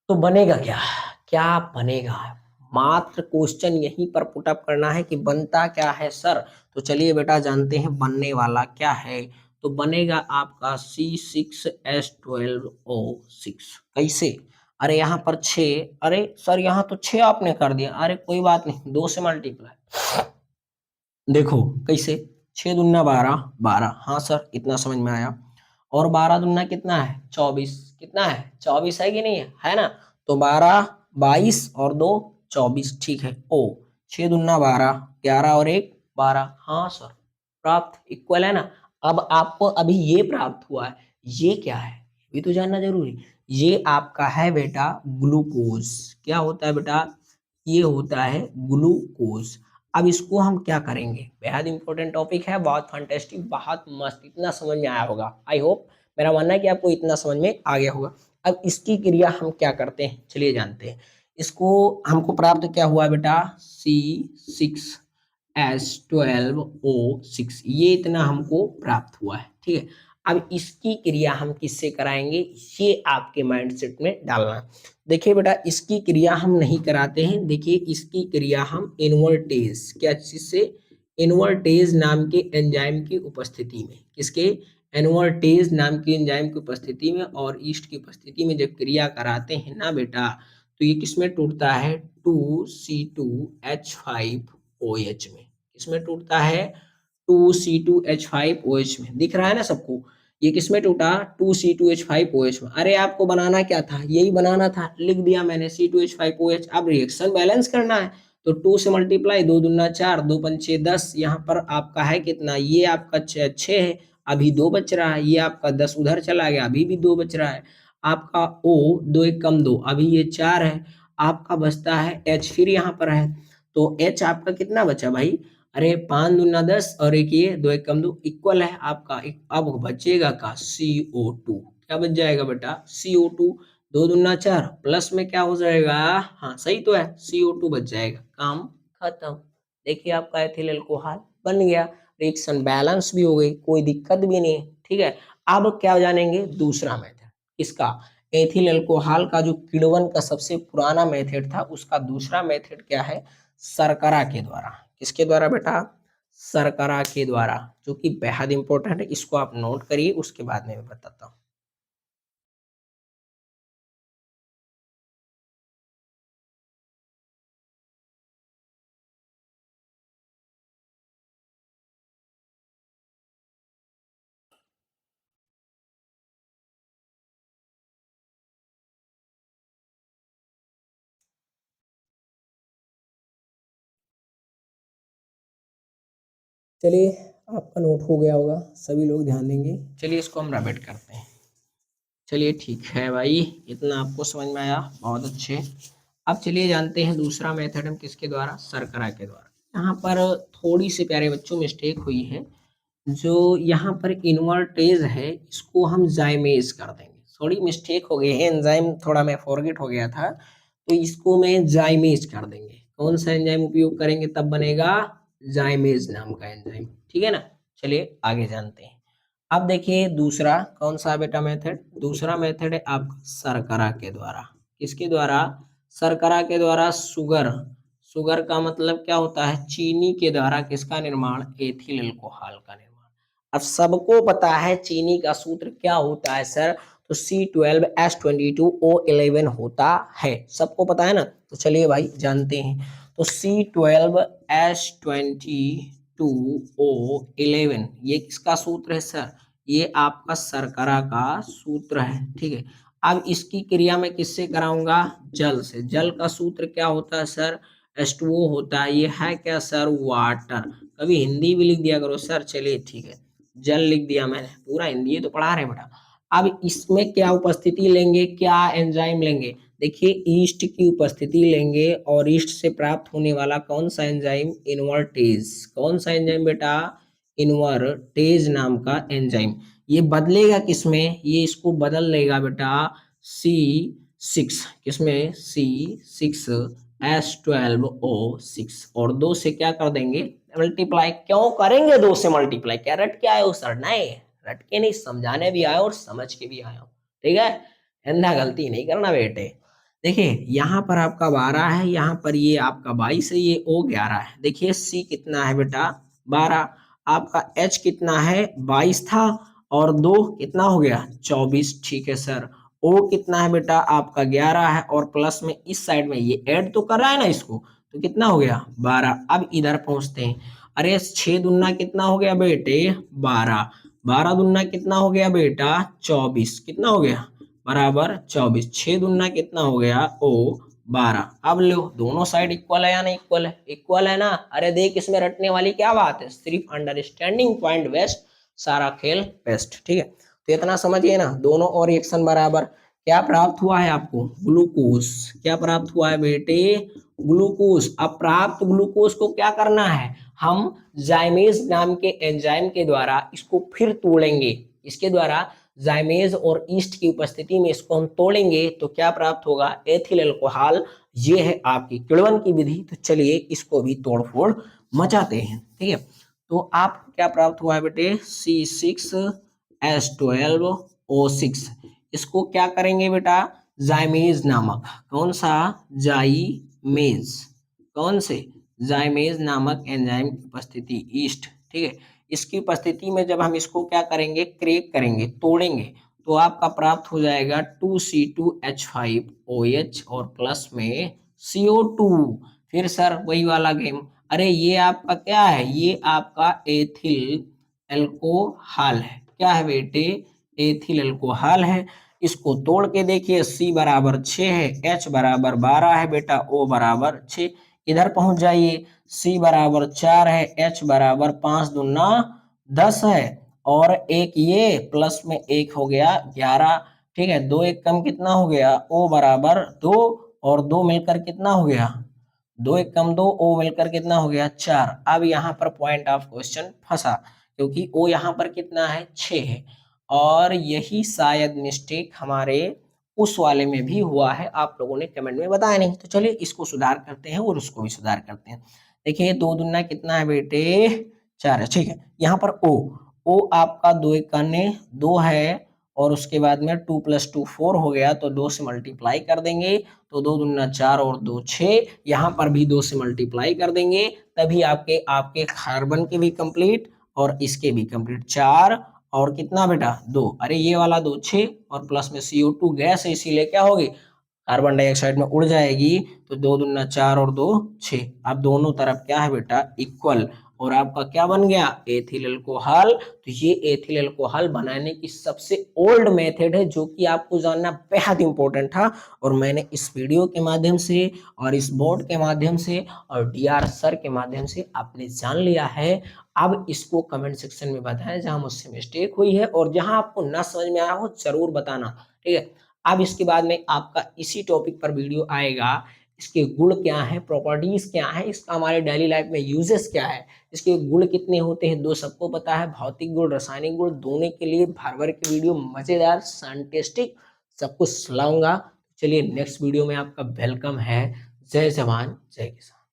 तो बनेगा क्या, क्या बनेगा, मात्र क्वेश्चन यहीं पर पुटअप करना है कि बनता क्या है सर। तो चलिए बेटा जानते हैं बनने वाला क्या है। तो बनेगा आपका C6H12O6, कैसे, अरे यहाँ पर 6, अरे सर यहाँ तो 6 आपने कर दिया, अरे कोई बात नहीं, 2 से मल्टीप्लाई, देखो कैसे, 6 दूना 12, 12, हाँ सर इतना समझ में आया। और 12 दूना कितना है, 24, कितना है, 24 है कि नहीं है, है ना। तो 12, 22 और 2, 24, ठीक है। ओ 6 दूना 12, 11 और 1, 12, हाँ सर प्राप्त, इक्वल है ना। अब आपको अभी ये प्राप्त हुआ है, ये क्या है, ये तो जानना जरूरी। ये आपका है बेटा ग्लूकोज, क्या होता है बेटा, ये होता है ग्लूकोज। अब इसको हम क्या करेंगे, बेहद इंपॉर्टेंट टॉपिक है, बहुत फंटेस्टिक, बहुत मस्त, इतना समझ में आया होगा, आई होप, मेरा मानना है कि आपको इतना समझ में आ गया होगा। अब इसकी क्रिया हम क्या करते हैं, चलिए जानते हैं। इसको हमको प्राप्त क्या हुआ बेटा, C6H12O6, ये इतना हमको प्राप्त हुआ है, ठीक है। अब इसकी क्रिया हम किससे कराएंगे, ये आपके माइंडसेट में डालना। देखिए बेटा इसकी क्रिया हम नहीं कराते हैं, देखिए इसकी क्रिया हम इन्वर्टेज, क्या चीज से, इन्वर्टेज नाम के एंजाइम की उपस्थिति में, किसके, इन्वर्टेज नाम के एंजाइम की उपस्थिति में और ईस्ट की उपस्थिति में जब क्रिया कराते हैं ना बेटा, तो ये किसमें टूटता है, 2C2H5OH में, किसमें टूटता है, 2C2H5OH में, दिख रहा है ना सबको, ये किसमें टूटा, 2C2H5OH में। अरे आपको बनाना क्या था, यही बनाना था, लिख दिया मैंने C2H5OH। अब रिएक्शन बैलेंस करना है, तो 2 से मल्टीप्लाई, 2 दूना 4, 2 पंचे 10, यहाँ पर आपका है कितना, ये आपका 6 है, अभी 2 बच रहा है, ये आपका 10 उधर चला गया, अभी भी 2 बच रहा है, आपका O 2 1 कम 2, अभी ये 4 है, आपका बचता है H, फिर यहाँ पर है, तो H आपका कितना बचा भाई, अरे 5 दूना 10 और एक ये 2 1 कम 2, इक्वल है आपका। अब बचेगा का CO2, क्या बच जाएगा बेटा, CO2, 2 दूना 4 प्लस में क्या हो जाएगा, हाँ सही तो है, CO2 बच जाएगा, काम खत्म। देखिए आपका एथिल अल्कोहल बन गया, रिएक्शन बैलेंस भी हो गई, कोई दिक्कत भी नहीं, ठीक है। अब क्या जानेंगे, दूसरा मेथड, इसका एथिल अल्कोहल का जो किण्वन का सबसे पुराना मेथड था, उसका दूसरा मेथड क्या है, शर्करा के द्वारा, किसके द्वारा बेटा, शर्करा के द्वारा, जो कि बेहद इंपॉर्टेंट है, इसको आप नोट करिए, उसके बाद में मैं बताता हूँ। चलिए आपका नोट हो गया होगा, सभी लोग ध्यान देंगे, चलिए इसको हम रैपिड करते हैं। चलिए ठीक है भाई, इतना आपको समझ में आया, बहुत अच्छे। अब चलिए जानते हैं दूसरा मेथड हम किसके द्वारा, शर्करा के द्वारा। यहाँ पर थोड़ी सी प्यारे बच्चों मिस्टेक हुई है, जो यहाँ पर इन्वर्टेज है इसको हम जाइमेज कर देंगे, थोड़ी मिस्टेक हो गई है, एंजाइम थोड़ा मैं फॉरगेट हो गया था, तो इसको मैं जाइमेज कर देंगे। कौन सा एंजाइम उपयोग करेंगे तब बनेगा, जाइमेज नाम का एंजाइम, ठीक है ना। चलिए आगे जानते हैं। अब देखिए दूसरा कौन सा बेटा मेथड, दूसरा मेथड है आपका शर्करा के द्वारा, किसके द्वारा, शर्करा के द्वारा, शुगर, शुगर का मतलब क्या होता है, चीनी के द्वारा किसका निर्माण, एथिल अल्कोहल का निर्माण। अब सबको पता है चीनी का सूत्र क्या होता है सर, तो C12H22O11 होता है, सबको पता है ना। तो चलिए भाई जानते हैं। तो C12H22O11 ये किसका सूत्र है सर? ये आपका शर्करा का सूत्र है, ठीक है। अब इसकी क्रिया मैं किससे कराऊंगा? जल से। जल का सूत्र क्या होता है सर? H2O होता है। ये है क्या सर? वाटर। कभी हिंदी भी लिख दिया करो सर। चलिए ठीक है, जल लिख दिया मैंने, पूरा हिंदी ये तो पढ़ा रहे बेटा। अब इसमें क्या उपस्थिति लेंगे, क्या एंजाइम लेंगे? देखिए ईस्ट की उपस्थिति लेंगे, और ईस्ट से प्राप्त होने वाला कौन सा एंजाइम? इन्वर्टेज। कौन सा एंजाइम बेटा? इन्वर्टेज नाम का एंजाइम। ये बदलेगा किसमें? ये इसको बदल लेगा बेटा C6। किसमें? C6H12O6। और 2 से क्या कर देंगे? मल्टीप्लाई। क्यों करेंगे 2 से मल्टीप्लाई? क्या रट के आए हो सर? नहीं, रट के नहीं, समझाने भी आए और समझ के भी आए हो, ठीक है। अंधा गलती नहीं करना बेटे। देखिए यहाँ पर आपका 12 है, यहाँ पर ये आपका 22 है, ये O 11 है। देखिए C कितना है बेटा? 12। आपका H कितना है? 22 था, और 2 कितना हो गया? 24। ठीक है सर। O कितना है बेटा? आपका 11 है, और प्लस में इस साइड में ये ऐड तो कर रहा है ना इसको, तो कितना हो गया? 12। अब इधर पहुंचते हैं। अरे 6 दूना कितना हो गया बेटे? 12। 12 दूना कितना हो गया बेटा? 24। कितना हो गया? बराबर 24। 6 दूना कितना हो गया? O 12। अब लो, दोनों साइड इक्वल है या नहीं इक्वल है? इक्वल है ना। अरे देख, इसमें रटने वाली क्या बात है? सिर्फ अंडरस्टैंडिंग पॉइंट बेस्ट, सारा खेल बेस्ट, ठीक है। तो इतना समझिए ना, दोनों और रिएक्शन बराबर। क्या प्राप्त हुआ है आपको? ग्लूकोज। क्या प्राप्त हुआ है बेटे? ग्लूकोज। अब प्राप्त ग्लूकोज को क्या करना है? हम जाइमेज नाम के एंजाइम के द्वारा इसको फिर तोड़ेंगे। इसके द्वारा जाइमेज और ईस्ट की उपस्थिति में इसको हम तोड़ेंगे, तो क्या प्राप्त होगा? Ethyl alcohol. ये है आपकी किण्वन की विधि। तो चलिए इसको भी तोड़फोड़ मचाते हैं, ठीक है। तो आप क्या प्राप्त हुआ है बेटे? C6H12O6। इसको क्या करेंगे बेटा? जाइमेज नामक, कौन सा? जाइमेज। कौन से? जाइमेज नामक एंजाइम की उपस्थिति, ईस्ट, ठीक है। इसकी उपस्थिति में जब हम इसको क्या करेंगे? क्रैक करेंगे, तोड़ेंगे, तो आपका प्राप्त हो जाएगा 2C2H5OH और प्लस में CO2। फिर सर वही वाला गेम। अरे ये आपका क्या है? ये आपका एथिल एल्कोहल है। क्या है बेटे? एथिल एल्कोहल है। इसको तोड़ के देखिए, C बराबर 6 है, H बराबर 12 है बेटा, O बराबर 6। इधर पहुंच जाइए, C बराबर 4 है, H बराबर 5 दूना 10 है, और एक ये प्लस में एक हो गया 11, ठीक है। 2 एक कम कितना हो गया? O बराबर 2, और 2 मिलकर कितना हो गया? 2 एक कम 2, O मिलकर कितना हो गया? 4। अब यहाँ पर पॉइंट ऑफ क्वेश्चन फंसा, क्योंकि O यहाँ पर कितना है? 6 है, और यही शायद मिस्टेक हमारे उस वाले में भी हुआ है, आप लोगों ने कमेंट में बताया नहीं। तो चलिए इसको सुधार करते हैं और उसको भी सुधार करते हैं। देखिए 2 दूना कितना है बेटे? 4 है, ठीक है। यहाँ पर O आपका 2 एक अन्य 2 है, और उसके बाद में 2 + 2 4 हो गया, तो 2 से मल्टीप्लाई कर देंगे, तो 2 दूना 4 और 2 6। यहाँ पर भी 2 से मल्टीप्लाई कर देंगे, तभी आपके आपके कार्बन के भी कंप्लीट और इसके भी कंप्लीट। 4 और कितना बेटा? 2। अरे ये वाला 2 6, और प्लस में CO2 गैस है, इसीलिए क्या होगी? कार्बन डाइऑक्साइड में उड़ जाएगी। तो 2 दूना 4 और 2 6। अब दोनों तरफ क्या है बेटा? इक्वल, और आपका क्या बन गया? Ethyl alcohol. तो ये एथिल अल्कोहल बनाने की सबसे ओल्ड मेथड है, जो कि आपको जानना बेहद इंपॉर्टेंट था, और मैंने इस वीडियो के माध्यम से और इस बोर्ड के माध्यम से और DR सर के माध्यम से आपने जान लिया है। अब इसको कमेंट सेक्शन में बताएं जहां मुझसे मिस्टेक हुई है, और जहां आपको ना समझ में आया हो जरूर बताना, ठीक है। अब इसके बाद में आपका इसी टॉपिक पर वीडियो आएगा। इसके गुण क्या है, प्रॉपर्टीज क्या है, इसका हमारे डेली लाइफ में यूजेस क्या है, इसके गुण कितने होते हैं, दो सबको पता है, भौतिक गुण रासायनिक गुण, दोनों के लिए भर भर के वीडियो मजेदार साइंटिस्टिक सब कुछ लाऊंगा। चलिए नेक्स्ट वीडियो में आपका वेलकम है। जय जवान जय किसान।